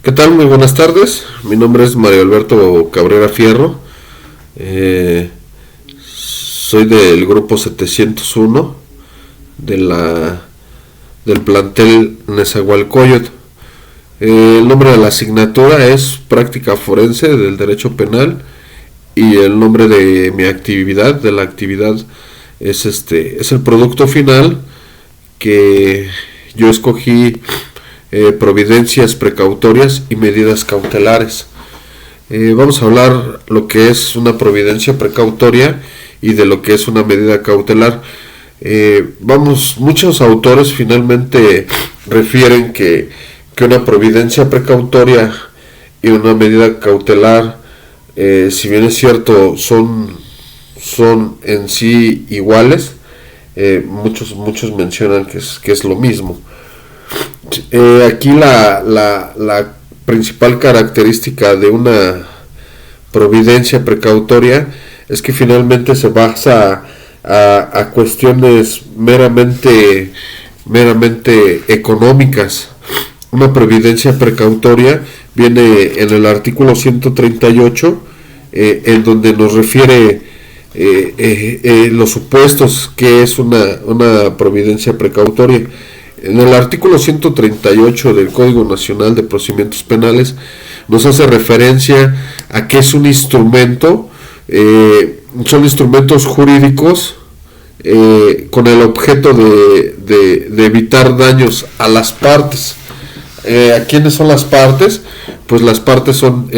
¿Qué tal? Muy buenas tardes. Mi nombre es Mario Alberto Cabrera Fierro. Soy del grupo 701 de del plantel Nezahualcóyotl. El nombre de la asignatura es Práctica Forense del Derecho Penal y el nombre de mi actividad, de la actividad, es el producto final que yo escogí. Providencias precautorias y medidas cautelares. Vamos a hablar lo que es una providencia precautoria y de lo que es una medida cautelar. Muchos autores finalmente refieren que una providencia precautoria y una medida cautelar, si bien es cierto, son en sí iguales, muchos mencionan que es lo mismo. Aquí la principal característica de una providencia precautoria es que finalmente se basa a cuestiones meramente económicas. Una providencia precautoria viene en el artículo 138, en donde nos refiere los supuestos que es una providencia precautoria. En el artículo 138 del Código Nacional de Procedimientos Penales nos hace referencia a que es un instrumento, son instrumentos jurídicos con el objeto de evitar daños a las partes. ¿A quiénes son las partes? Pues las partes son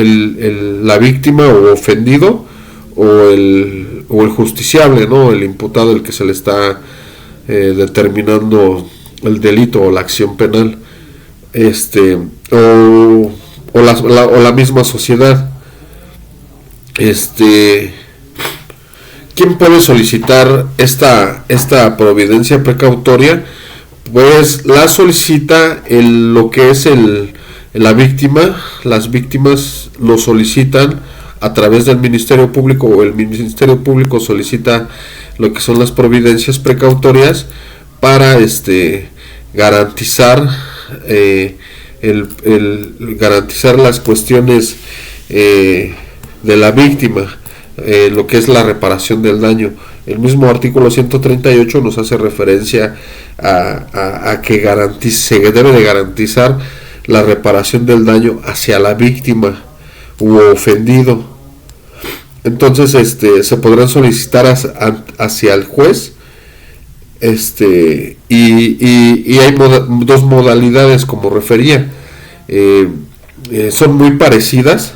la víctima o ofendido o el justiciable, ¿no? El imputado, el que se le está determinando el delito o la acción penal, o la misma sociedad. ¿Quién puede solicitar esta providencia precautoria? Pues la solicita lo que es la víctima. Las víctimas lo solicitan a través del Ministerio Público, o el Ministerio Público solicita lo que son las providencias precautorias para garantizar garantizar las cuestiones de la víctima, lo que es la reparación del daño. El mismo artículo 138 nos hace referencia a que se debe de garantizar la reparación del daño hacia la víctima u ofendido. Entonces se podrán solicitar hacia el juez. Y hay dos modalidades, como refería. Son muy parecidas,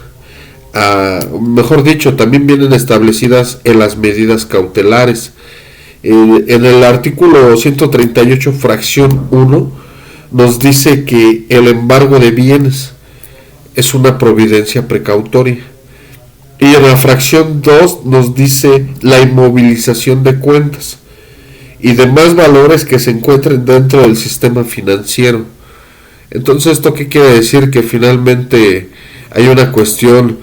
mejor dicho, también vienen establecidas en las medidas cautelares. En el artículo 138 fracción 1 nos dice que el embargo de bienes es una providencia precautoria, y en la fracción 2 nos dice la inmovilización de cuentas y demás valores que se encuentren dentro del sistema financiero. Entonces, ¿esto qué quiere decir? Que finalmente hay una cuestión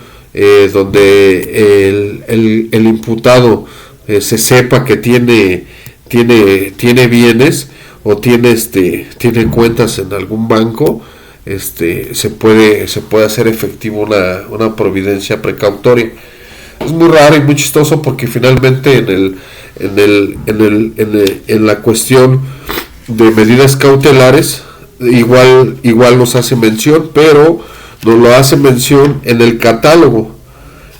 donde el imputado se sepa que tiene bienes o tiene cuentas en algún banco. Se puede hacer efectivo una providencia precautoria. Es muy raro y muy chistoso porque finalmente en la cuestión de medidas cautelares igual nos hace mención, pero nos lo hace mención en el catálogo.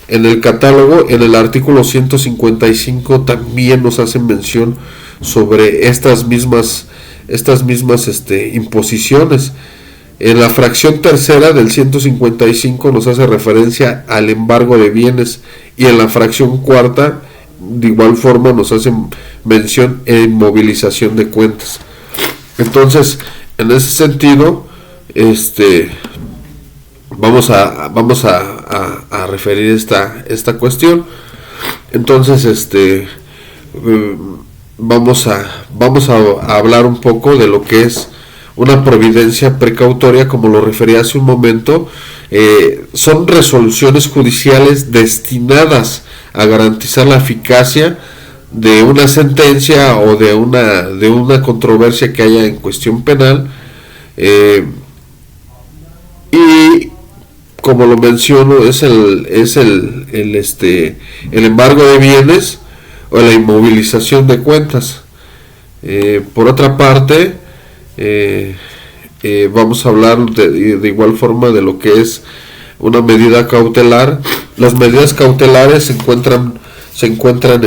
En el artículo 155 también nos hace mención sobre estas mismas imposiciones. En la fracción tercera del 155 nos hace referencia al embargo de bienes, y en la fracción cuarta de igual forma nos hace mención en movilización de cuentas. Entonces, en ese sentido, vamos a referir esta cuestión. Entonces, vamos a hablar un poco de lo que es una providencia precautoria. Como lo refería hace un momento, son resoluciones judiciales destinadas a garantizar la eficacia de una sentencia o de una controversia que haya en cuestión penal, y como lo menciono, es el embargo de bienes o la inmovilización de cuentas. Por otra parte, vamos a hablar de igual forma de lo que es una medida cautelar. Las medidas cautelares se encuentra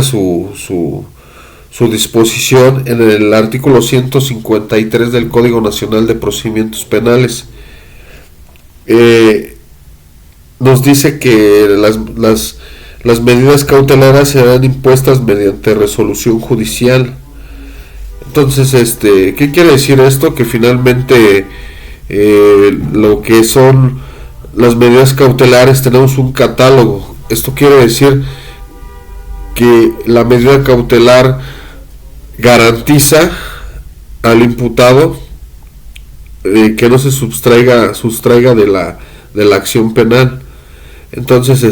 su disposición en el artículo 153 del Código Nacional de Procedimientos Penales. Nos dice que las medidas cautelares serán impuestas mediante resolución judicial. Entonces, ¿qué quiere decir esto? Que finalmente lo que son las medidas cautelares, tenemos un catálogo. Esto quiere decir que la medida cautelar garantiza al imputado que no se sustraiga de la acción penal. Entonces,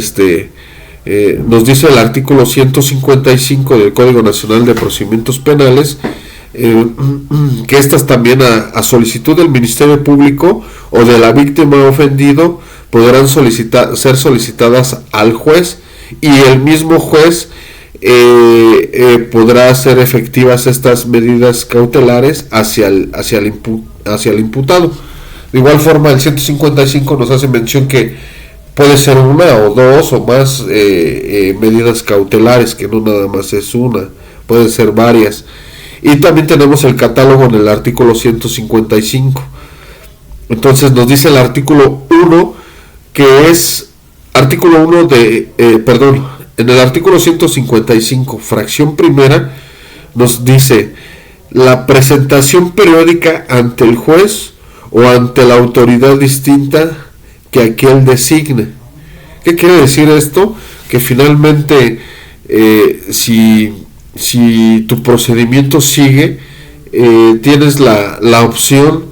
nos dice el artículo 155 del Código Nacional de Procedimientos Penales que estas también a solicitud del Ministerio Público o de la víctima ofendido podrán ser solicitadas al juez, y el mismo juez podrá hacer efectivas estas medidas cautelares hacia el imputado. De igual forma, el 155 nos hace mención que puede ser una o dos o más medidas cautelares, que no nada más es una, pueden ser varias. Y también tenemos el catálogo en el artículo 155. Entonces nos dice el artículo 1, que es artículo 1 en el artículo 155, fracción primera, nos dice: la presentación periódica ante el juez o ante la autoridad distinta que aquel designe. ¿Qué quiere decir esto? Que finalmente si tu procedimiento sigue, tienes la opción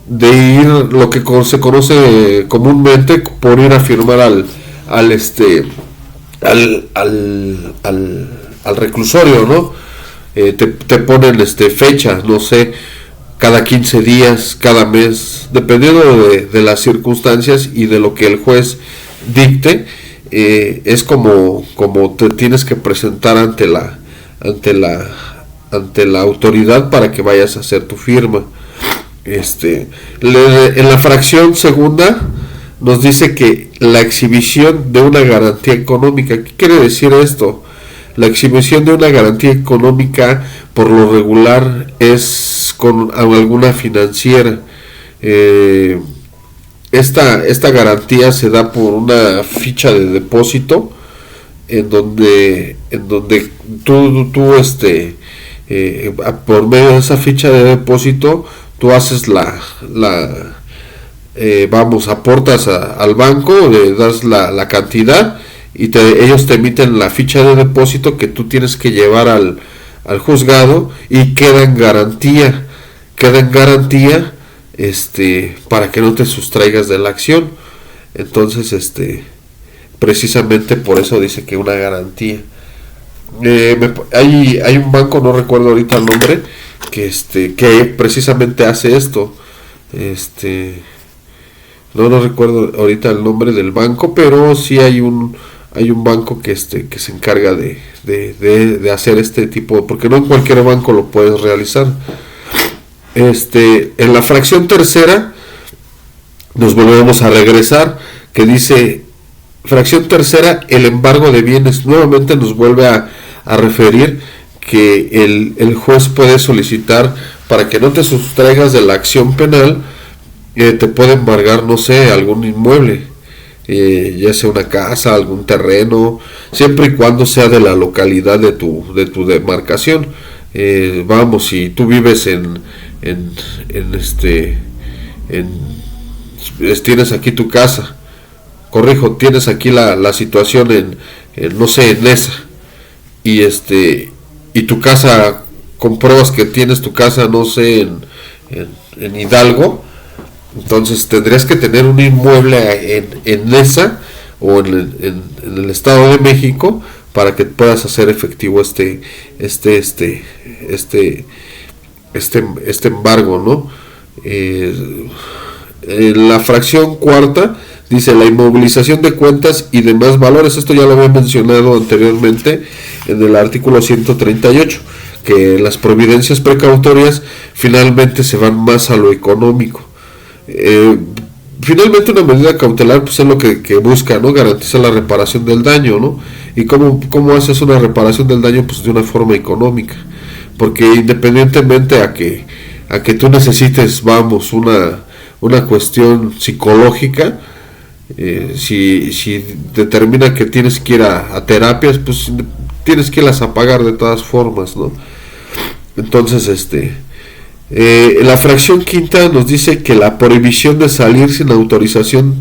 de ir, lo que se conoce comúnmente por ir a firmar al reclusorio, ¿no? Te ponen fecha, no sé, cada 15 días, cada mes, dependiendo de las circunstancias y de lo que el juez dicte. Es como te tienes que presentar ante la autoridad para que vayas a hacer tu firma. En la fracción segunda nos dice que la exhibición de una garantía económica. ¿Qué quiere decir esto? La exhibición de una garantía económica por lo regular es con alguna financiera. Esta garantía se da por una ficha de depósito en donde tú por medio de esa ficha de depósito tú haces aportas al banco, le das la cantidad y ellos te emiten la ficha de depósito que tú tienes que llevar al juzgado, y queda en garantía para que no te sustraigas de la acción. Entonces precisamente por eso dice que una garantía. Hay un banco, no recuerdo ahorita el nombre, que precisamente hace esto. No recuerdo ahorita el nombre del banco, pero sí hay un banco que se encarga de hacer este tipo, porque no en cualquier banco lo puedes realizar. En la fracción tercera nos volvemos a regresar, que dice: fracción tercera, el embargo de bienes. Nuevamente nos vuelve a referir que el juez puede solicitar, para que no te sustraigas de la acción penal, te puede embargar, no sé, algún inmueble, ya sea una casa, algún terreno, siempre y cuando sea de la localidad de tu demarcación. Si tú vives tienes aquí tu casa, tienes aquí la situación en no sé, en esa, y tu casa, compruebas que tienes tu casa, no sé, en Hidalgo, entonces tendrías que tener un inmueble en esa o en el Estado de México para que puedas hacer efectivo este embargo, ¿no? La fracción cuarta dice la inmovilización de cuentas y demás valores. Esto ya lo había mencionado anteriormente en el artículo 138, que las providencias precautorias finalmente se van más a lo económico. Finalmente una medida cautelar pues es lo que busca, ¿no? Garantiza la reparación del daño, ¿no? ¿Y cómo haces una reparación del daño? Pues de una forma económica, porque independientemente a que tú necesites, vamos, una cuestión psicológica, si determina que tienes que ir a terapias, pues tienes que irlas a pagar de todas formas, ¿no? Entonces, la fracción quinta nos dice que la prohibición de salir sin autorización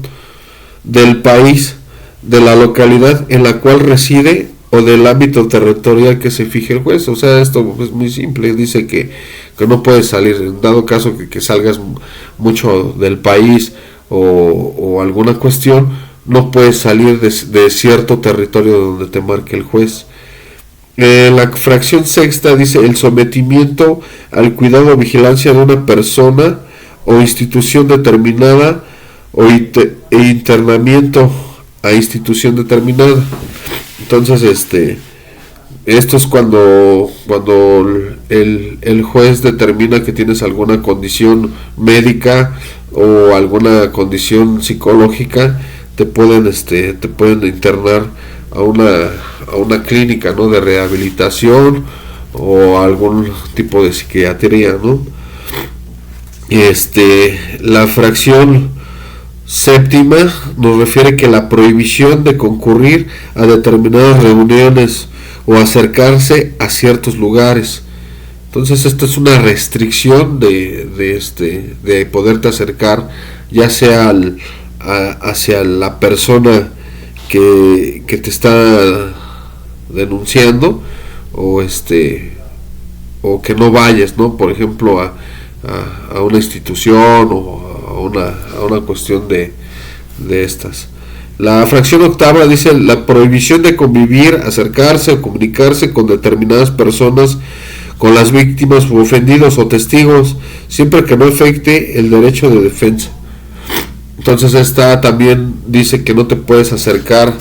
del país, de la localidad en la cual reside o del ámbito territorial que se fije el juez. O sea, esto es muy simple, dice que no puedes salir, en dado caso que salgas mucho del país o alguna cuestión, no puedes salir de cierto territorio donde te marque el juez. La fracción sexta dice el sometimiento al cuidado o vigilancia de una persona o institución determinada e internamiento a institución determinada. Entonces, esto es cuando el juez determina que tienes alguna condición médica o alguna condición psicológica, te pueden internar a una clínica, ¿no? De rehabilitación o algún tipo de psiquiatría, ¿no? La fracción séptima nos refiere que la prohibición de concurrir a determinadas reuniones o acercarse a ciertos lugares. Entonces esta es una restricción de poderte acercar, ya sea hacia la persona que te está denunciando, o que no vayas, ¿no? Por ejemplo, a una institución o a una cuestión de estas. La fracción octava dice la prohibición de convivir, acercarse o comunicarse con determinadas personas, con las víctimas u ofendidos o testigos, siempre que no afecte el derecho de defensa. Entonces esta también dice que no te puedes acercar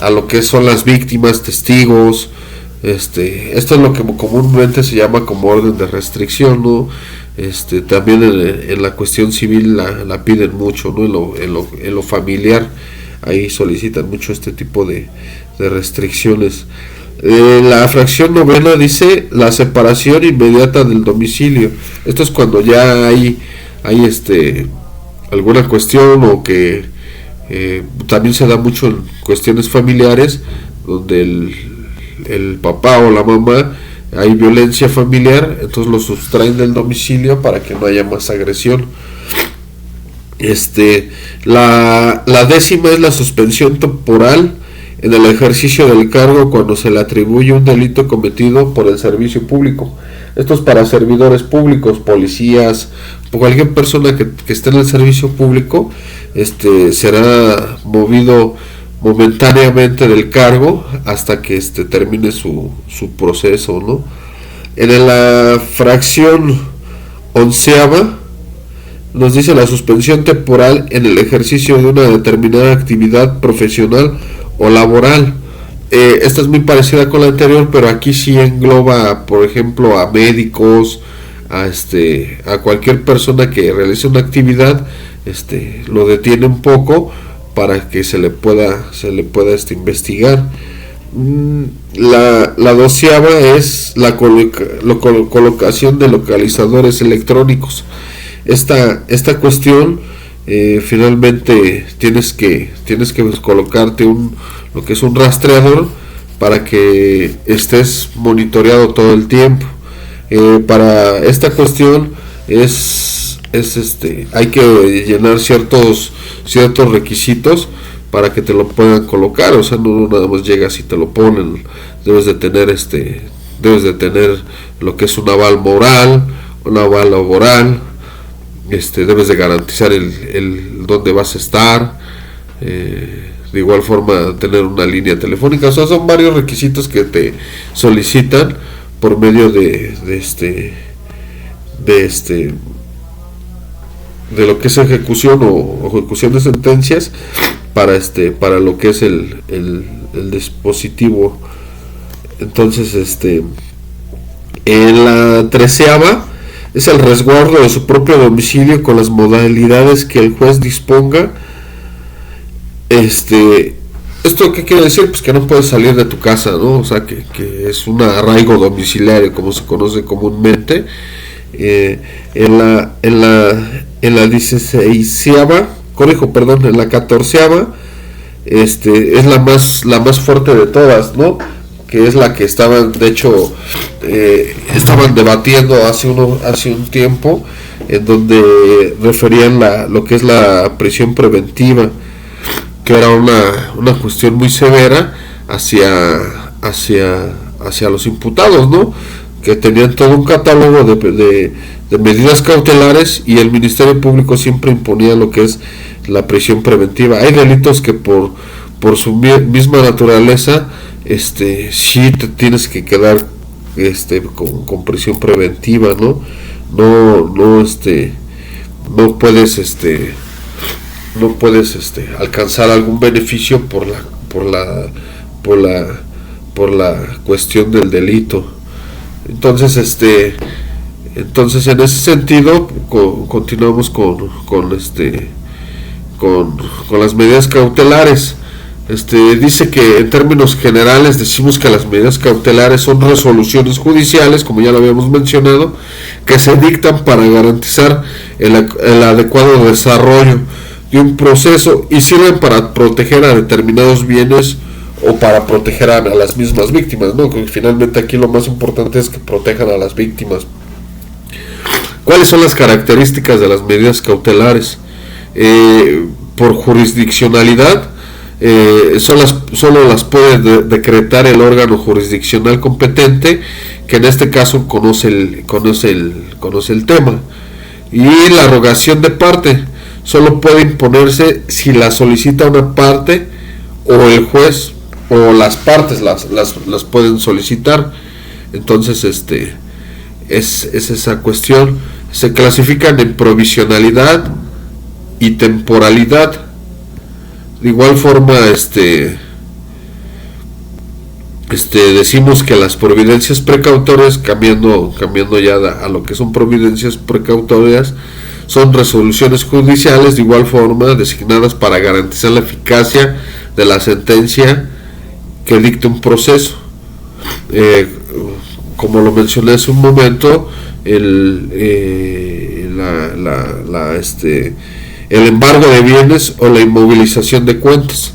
a lo que son las víctimas, testigos. Esto es lo que comúnmente se llama como orden de restricción, ¿no? También en la cuestión civil la piden mucho, ¿no? En lo familiar, ahí solicitan mucho este tipo de restricciones. La fracción novena dice la separación inmediata del domicilio. Esto es cuando ya hay alguna cuestión, o que también se da mucho en cuestiones familiares, donde el papá o la mamá, hay violencia familiar, entonces lo sustraen del domicilio para que no haya más agresión. La décima es la suspensión temporal en el ejercicio del cargo cuando se le atribuye un delito cometido por el servicio público. Esto es para servidores públicos, policías, o cualquier persona que esté en el servicio público, será movido momentáneamente del cargo hasta que termine su proceso, ¿no? En la fracción onceava nos dice la suspensión temporal en el ejercicio de una determinada actividad profesional o laboral. Esta es muy parecida con la anterior, pero aquí sí engloba, por ejemplo, a médicos, a cualquier persona que realice una actividad, lo detiene un poco para que se le pueda investigar. La doceava es la colocación de localizadores electrónicos. Esta cuestión, finalmente tienes que colocarte lo que es un rastreador para que estés monitoreado todo el tiempo. Para esta cuestión hay que llenar ciertos requisitos para que te lo puedan colocar. O sea, no nada más llegas y te lo ponen. Debes de tener lo que es un aval moral, un aval laboral. Debes de garantizar el dónde vas a estar. De igual forma, tener una línea telefónica. O sea, son varios requisitos que te solicitan por medio de lo que es ejecución o ejecución de sentencias para lo que es el dispositivo. Entonces en la 13ª es el resguardo de su propio domicilio con las modalidades que el juez disponga. ¿Esto qué quiere decir? Pues que no puedes salir de tu casa, ¿no? O sea, que es un arraigo domiciliario, como se conoce comúnmente. En la 16ª, en la 14ª, es la más fuerte de todas, ¿no? Que es la que estaban, de hecho, estaban debatiendo hace un tiempo, en donde referían lo que es la prisión preventiva, que era una cuestión muy severa hacia los imputados, ¿no? Que tenían todo un catálogo de medidas cautelares, y el Ministerio Público siempre imponía lo que es la prisión preventiva. Hay delitos que por su misma naturaleza sí te tienes que quedar con prisión preventiva, ¿no? No puedes alcanzar algún beneficio por la cuestión del delito. Entonces en ese sentido continuamos con las medidas cautelares. Dice que en términos generales decimos que las medidas cautelares son resoluciones judiciales, como ya lo habíamos mencionado, que se dictan para garantizar el adecuado desarrollo de un proceso y sirven para proteger a determinados bienes o para proteger a las mismas víctimas, ¿no? Que finalmente aquí lo más importante es que protejan a las víctimas. ¿Cuáles son las características de las medidas cautelares? Por jurisdiccionalidad, solo las puede decretar el órgano jurisdiccional competente, que en este caso conoce el tema. Y la rogación de parte solo puede imponerse si la solicita una parte, o el juez, o las partes las pueden solicitar. Entonces es esa cuestión. Se clasifican en provisionalidad y temporalidad. De igual forma, decimos que las providencias precautorias, cambiando ya a lo que son providencias precautorias, son resoluciones judiciales de igual forma designadas para garantizar la eficacia de la sentencia que dicte un proceso. Como lo mencioné hace un momento, el embargo de bienes o la inmovilización de cuentas.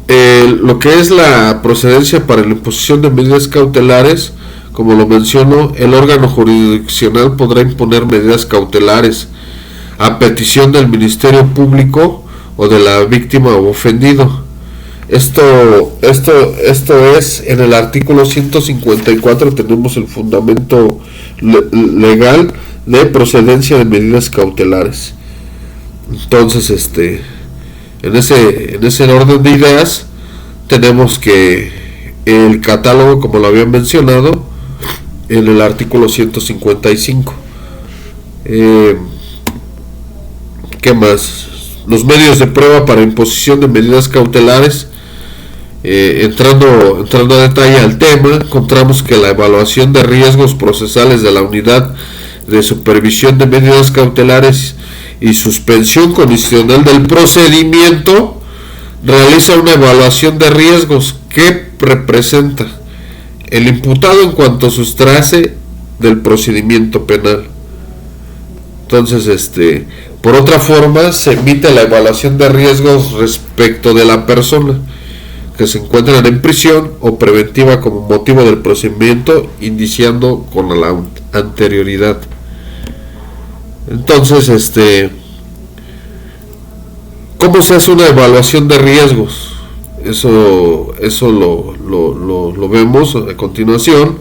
Lo que es la procedencia para la imposición de medidas cautelares, como lo menciono, el órgano jurisdiccional podrá imponer medidas cautelares a petición del Ministerio Público o de la víctima o ofendido. Esto es, en el artículo 154 tenemos el fundamento legal de procedencia de medidas cautelares. Entonces, en ese orden de ideas, tenemos que el catálogo, como lo había mencionado, en el artículo 155. ¿Qué más? Los medios de prueba para imposición de medidas cautelares. Entrando a detalle al tema, encontramos que la evaluación de riesgos procesales de la unidad de supervisión de medidas cautelares y suspensión condicional del procedimiento realiza una evaluación de riesgos que representa el imputado en cuanto sustrae del procedimiento penal. Entonces, por otra forma, se emite la evaluación de riesgos respecto de la persona que se encuentran en prisión o preventiva como motivo del procedimiento, iniciando con la anterioridad. Entonces, ¿cómo se hace una evaluación de riesgos? Eso lo vemos a continuación.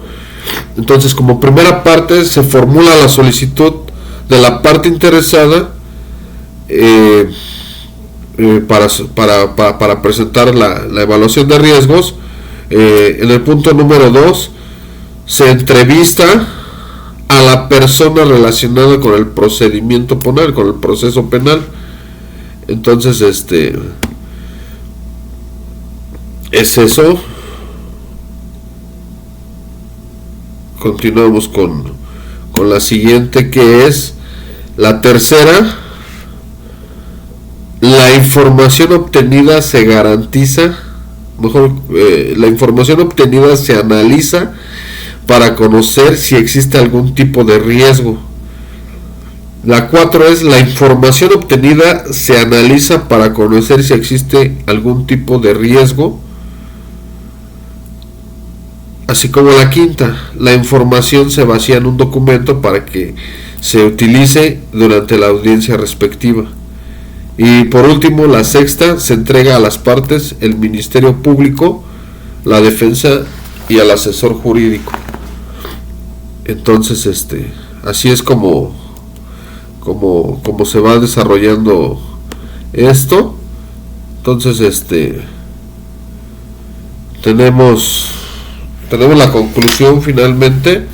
Entonces, como primera parte, se formula la solicitud de la parte interesada para presentar la evaluación de riesgos. En el punto número 2, se entrevista a la persona relacionada con el procedimiento penal, con el proceso penal. Entonces, es eso. Continuamos con la siguiente, que es la tercera. La información obtenida se garantiza, la información obtenida se analiza para conocer si existe algún tipo de riesgo. La 4 es: la información obtenida se analiza para conocer si existe algún tipo de riesgo. Así como la quinta: la información se vacía en un documento para que se utilice durante la audiencia respectiva. Y por último, la sexta: se entrega a las partes, el Ministerio Público, la defensa y al asesor jurídico. Entonces, así es como se va desarrollando esto. Entonces, tenemos la conclusión finalmente.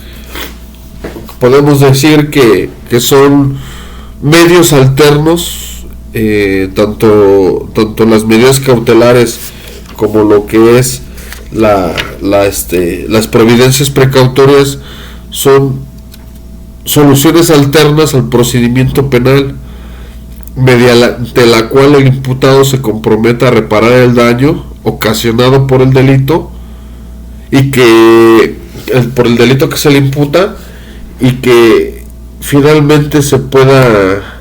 Podemos decir que son medios alternos, tanto las medidas cautelares como lo que es las providencias precautorias, son soluciones alternas al procedimiento penal, mediante la cual el imputado se compromete a reparar el daño ocasionado por el delito y que por el delito que se le imputa, y que finalmente se pueda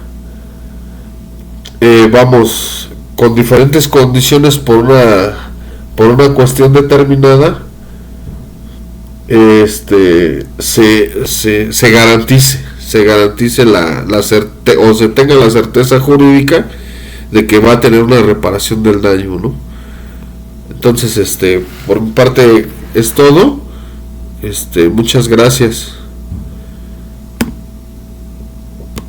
con diferentes condiciones por una cuestión determinada, se garantice o se tenga la certeza jurídica de que va a tener una reparación del daño, ¿no? Entonces, por mi parte es todo. Muchas gracias.